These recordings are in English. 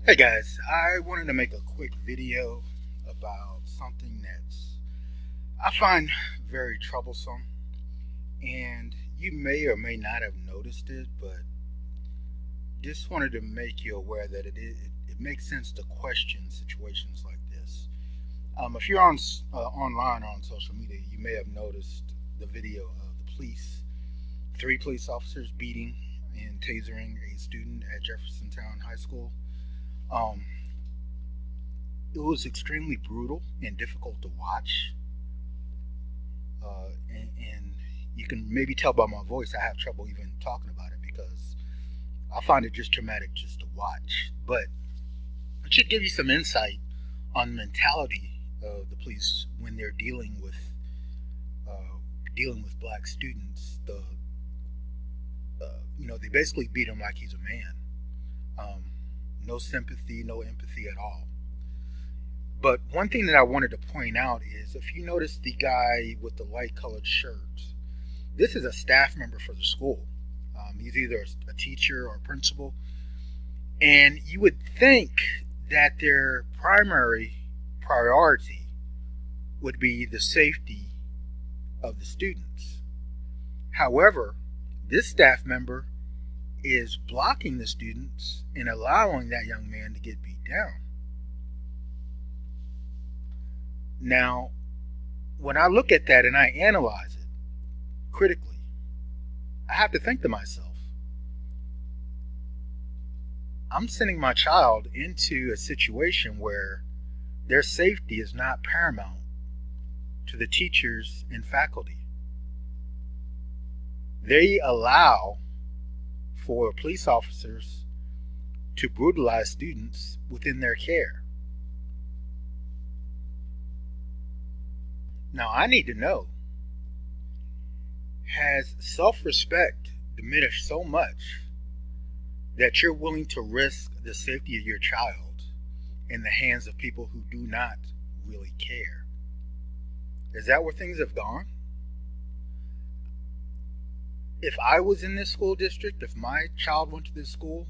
Hey guys, I wanted to make a quick video about something that's I find very troublesome, and you may or may not have noticed it, but just wanted to make you aware that it makes sense to question situations like this. If you're online or on social media, you may have noticed the video of the three police officers beating and tasering a student at Jeffersontown High School. Um, it was extremely brutal and difficult to watch. And you can maybe tell by my voice I have trouble even talking about it because I find it just traumatic just to watch. But it should give you some insight on the mentality of the police when they're dealing with black students. They basically beat him like he's a man. Um, no sympathy, no empathy at all. But one thing that I wanted to point out is if you notice the guy with the light colored shirt, this is a staff member for the school. He's either a teacher or a principal. And you would think that their primary priority would be the safety of the students. However, this staff member is blocking the students and allowing that young man to get beat down. Now, when I look at that and I analyze it critically, I have to think to myself, I'm sending my child into a situation where their safety is not paramount to the teachers and faculty. They allow for police officers to brutalize students within their care. Now, I need to know, has self-respect diminished so much that you're willing to risk the safety of your child in the hands of people who do not really care? Is that where things have gone? If I was in this school district, if my child went to this school,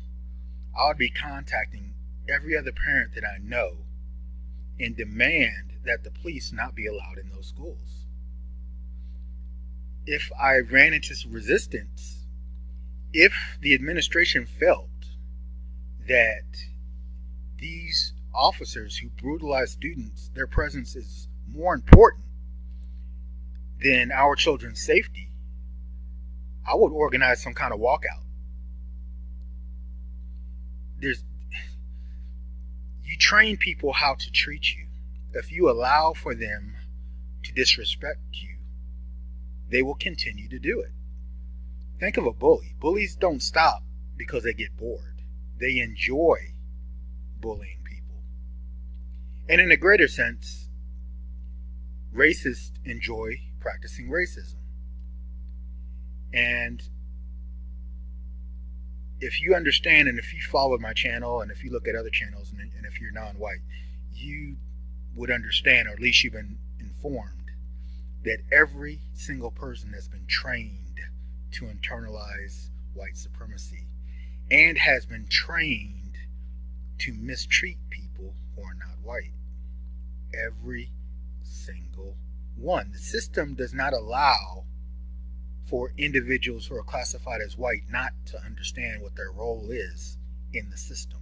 I would be contacting every other parent that I know and demand that the police not be allowed in those schools. If I ran into resistance, if the administration felt that these officers who brutalize students, their presence is more important than our children's safety, I would organize some kind of walkout. You train people how to treat you. If you allow for them to disrespect you, they will continue to do it. Think of a bully. Bullies don't stop because they get bored. They enjoy bullying people. And in a greater sense, racists enjoy practicing racism. And if you understand and if you follow my channel and if you look at other channels and if you're non-white, you would understand, or at least you've been informed, that every single person has been trained to internalize white supremacy and has been trained to mistreat people who are not white. Every single one. The system does not allow for individuals who are classified as white not to understand what their role is in the system.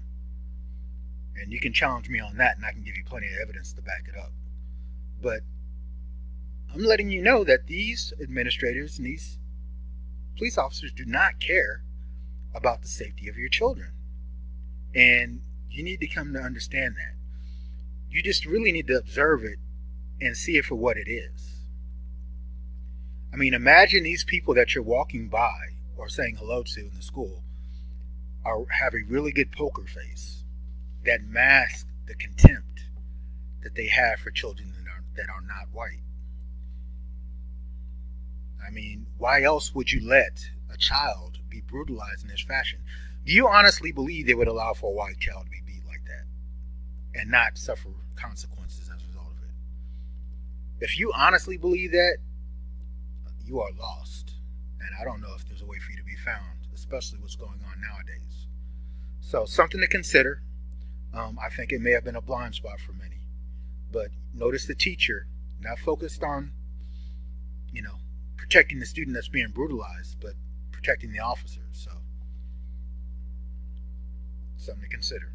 And you can challenge me on that and I can give you plenty of evidence to back it up. But I'm letting you know that these administrators and these police officers do not care about the safety of your children. And you need to come to understand that. You just really need to observe it and see it for what it is. I mean, imagine these people that you're walking by or saying hello to in the school have a really good poker face that masks the contempt that they have for children that are not white. I mean, why else would you let a child be brutalized in this fashion? Do you honestly believe they would allow for a white child to be beat like that and not suffer consequences as a result of it? If you honestly believe that, you are lost. And I don't know if there's a way for you to be found, especially what's going on nowadays. So something to consider. I think it may have been a blind spot for many. But notice the teacher not focused on, you know, protecting the student that's being brutalized, but protecting the officers. So, something to consider.